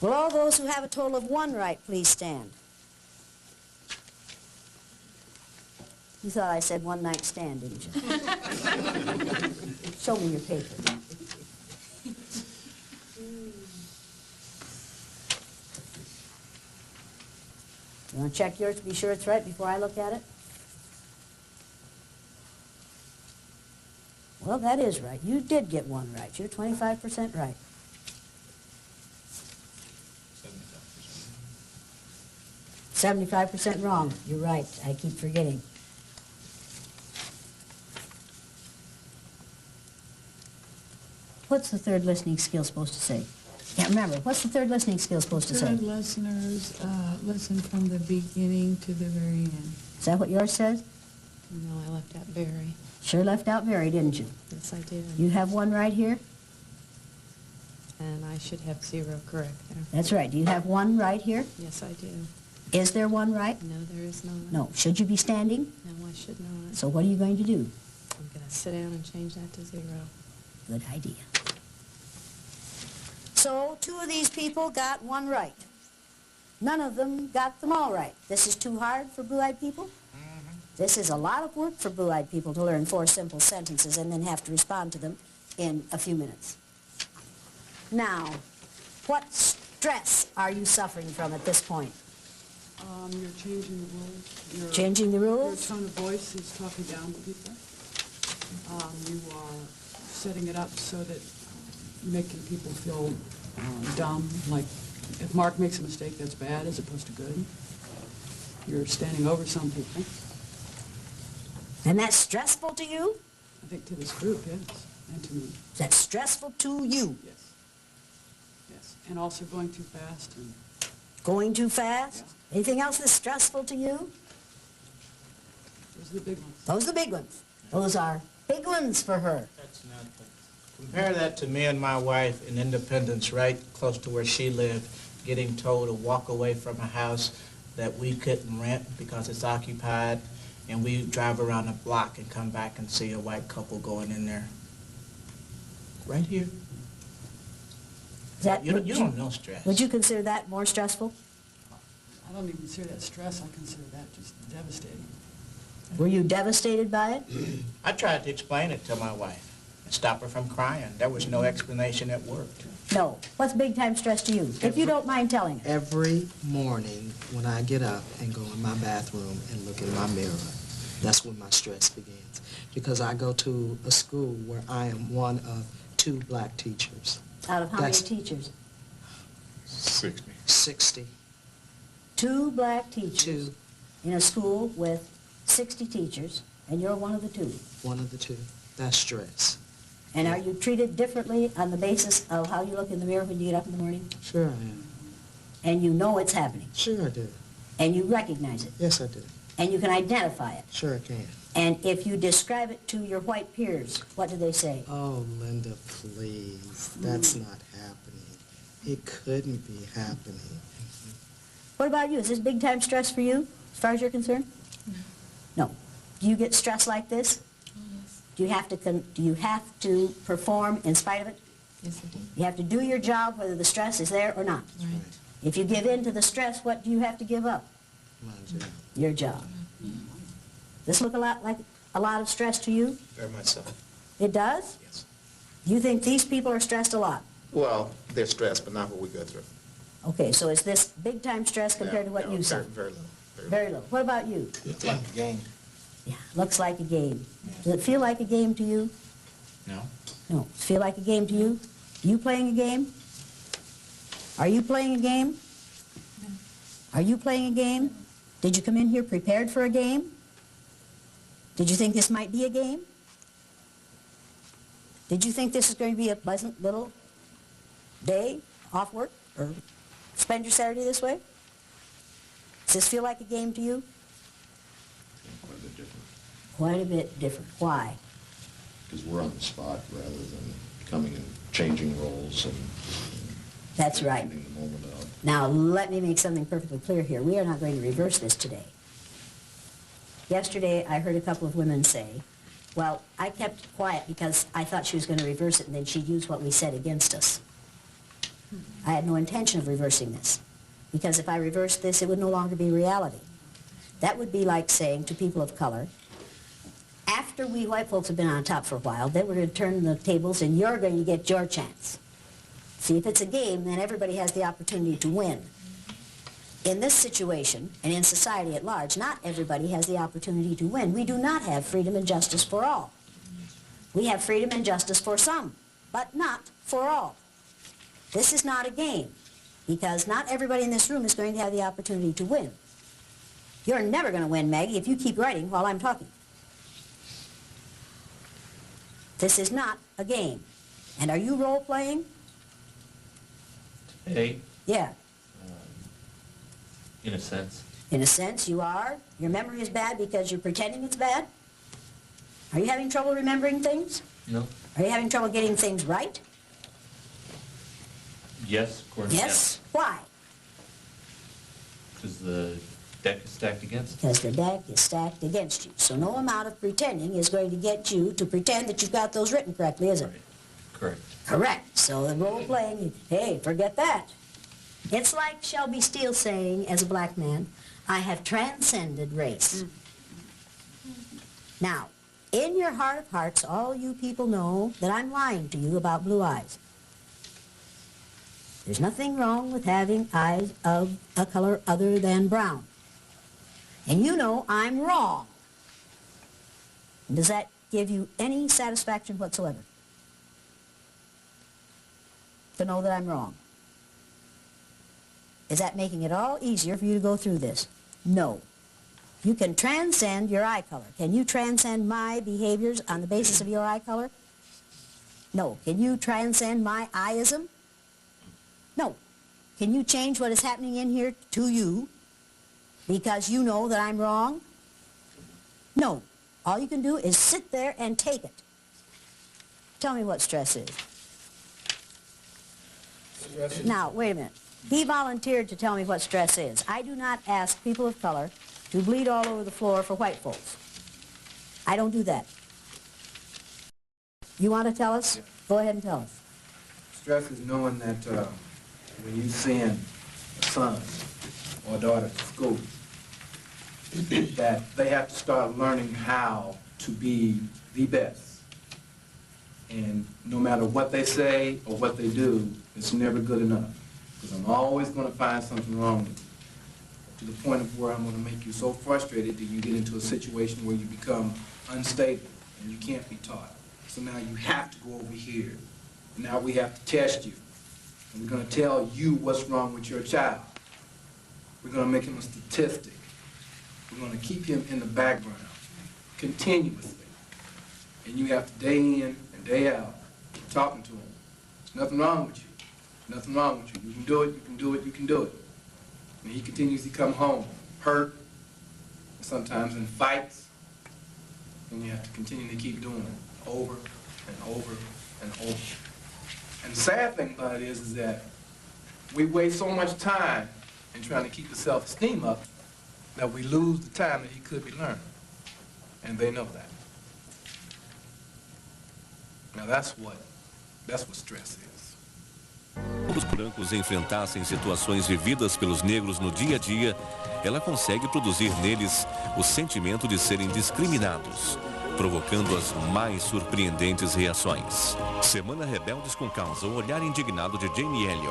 Will all those who have a total of 1 right please stand? You thought I said one night stand, didn't you? Show me your paper. You want to check yours to be sure it's right before I look at it? Well, that is right. You did get 1 right. You're 25% right. 75% wrong. You're right. I keep forgetting. What's the third listening skill supposed to say? Can't remember. What's the third listening skill supposed to say? Third listeners listen from the beginning to the very end. Is that what yours says? No, I left out very. Sure left out very, didn't you? Yes, I did. You have 1 right here? And I should have 0 correct there. That's right. Do you have 1 right here? Yes, I do. Is there 1 right? No, there is not. No. Should you be standing? No, I should not. So what are you going to do? I'm going to sit down and change that to 0. Good idea. So 2 of these people got 1 right. None of them got them all right. This is too hard for blue-eyed people? This is a lot of work for blue-eyed people to learn 4 simple sentences and then have to respond to them in a few minutes. Now, what stress are you suffering from at this point? You're changing the rules. Changing the rules? Your tone of voice is talking down to people. You are setting it up so that making people feel dumb, like if Mark makes a mistake, that's bad as opposed to good. You're standing over some people. And that's stressful to you? I think to this group, yes, and to me. That's stressful to you? Yes. Yes, and also going too fast. And going too fast? Yeah. Anything else that's stressful to you? Those are the big ones. Those are the big ones. Those are big ones for her. That's nothing. Compare that to me and my wife in Independence, right close to where she lived, getting told to walk away from a house that we couldn't rent because it's occupied, and we drive around the block and come back and see a white couple going in there. Right here. You don't know stress. Would you consider that more stressful? I don't even consider that stress. I consider that just devastating. Were you devastated by it? I tried to explain it to my wife and stop her from crying. There was no explanation that worked. No. What's big time stress to you? If you don't mind telling us. Every morning when I get up and go in my bathroom and look in my mirror, that's when my stress begins. Because I go to a school where I am one of 2 black teachers. Out of how many teachers? 60. 60. 2 black teachers 2. in a school with 60 teachers, and you're one of the 2. One of the 2. That's stress. And are you treated differently on the basis of how you look in the mirror when you get up in the morning? Sure I am. And you know it's happening? Sure I do. And you recognize it? Yes, I do. And you can identify it? Sure I can. And if you describe it to your white peers, what do they say? Oh, Linda, please. That's not happening. It couldn't be happening. What about you? Is this big time stress for you, as far as you're concerned? No. Do you get stressed like this? Yes. Do you have to perform in spite of it? Yes, I do. You have to do your job whether the stress is there or not. Right. If you give in to the stress, what do you have to give up? My job. Your job. This look a lot like a lot of stress to you? Very much so. It does? Yes. You think these people are stressed a lot? Well, they're stressed, but not what we go through. Okay, so is this big time stress compared to what No, you very, said? very little. Very low. What about you? It's like a game. Yeah, looks like a game. Does it feel like a game to you? No. No. Does it feel like a game to you? You playing a game? Are you playing a game? No. Are you playing a game? Did you come in here prepared for a game? Did you think this might be a game? Did you think this is going to be a pleasant little day off work or spend your Saturday this way? Does this feel like a game to you? Quite a bit different, Quite a bit different. Why? because we're on the spot rather than coming and changing roles and That's right. finding the moment out. Now, let me make something perfectly clear here. We are not going to reverse this today. Yesterday, I heard a couple of women say, well, I kept quiet because I thought she was going to reverse it and then she'd use what we said against us. I had no intention of reversing this, because if I reversed this, it would no longer be reality. That would be like saying to people of color, after we white folks have been on top for a while, then we're going to turn the tables and you're going to get your chance. See, if it's a game, then everybody has the opportunity to win. In this situation, and in society at large, not everybody has the opportunity to win. We do not have freedom and justice for all. We have freedom and justice for some, but not for all. This is not a game, because not everybody in this room is going to have the opportunity to win. You're never going to win, Maggie, if you keep writing while I'm talking. This is not a game. And are you role-playing? Today, Yeah. in a sense. In a sense, you are. Your memory is bad because you're pretending it's bad? Are you having trouble remembering things? No? Are you having trouble getting things right? Yes, of course. Yes? Why? Because the deck is stacked against us. Because the deck is stacked against you. So no amount of pretending is going to get you to pretend that you've got those written correctly, is it? Right. Correct. Correct. So the role-playing, hey, forget that. It's like Shelby Steele saying, as a black man, I have transcended race. Now, in your heart of hearts, all you people know that I'm lying to you about blue eyes. There's nothing wrong with having eyes of a color other than brown. And you know I'm wrong. Does that give you any satisfaction whatsoever? To know that I'm wrong? Is that making it all easier for you to go through this? No. You can transcend your eye color. Can you transcend my behaviors on the basis of your eye color? No. Can you transcend my eyeism? No. Can you change what is happening in here to you because you know that I'm wrong? No. All you can do is sit there and take it. Tell me what stress is. Now, wait a minute. He volunteered to tell me what stress is. I do not ask people of color to bleed all over the floor for white folks. I don't do that. You want to tell us? Yeah. Go ahead and tell us. Stress is knowing that when you send a son or a daughter to school, that they have to start learning how to be the best. And no matter what they say or what they do, it's never good enough. Because I'm always going to find something wrong with you, to the point of where I'm going to make you so frustrated that you get into a situation where you become unstable and you can't be taught. So now you have to go over here. And now we have to test you. And we're going to tell you what's wrong with your child. We're going to make him a statistic. We're going to keep him in the background continuously. And you have to day in and day out talking to him. There's nothing wrong with you. Nothing wrong with you. You can do it, you can do it, you can do it. And he continues to come home hurt, sometimes in fights, and you have to continue to keep doing it over and over and over. And the sad thing about it is that we waste so much time in trying to keep the self-esteem up that we lose the time that he could be learning. And they know that. Now that's what stress is. Quando os brancos enfrentassem situações vividas pelos negros no dia a dia, ela consegue produzir neles o sentimento de serem discriminados, provocando as mais surpreendentes reações. Semana Rebeldes com Causa, o olhar indignado de Jane Elliott.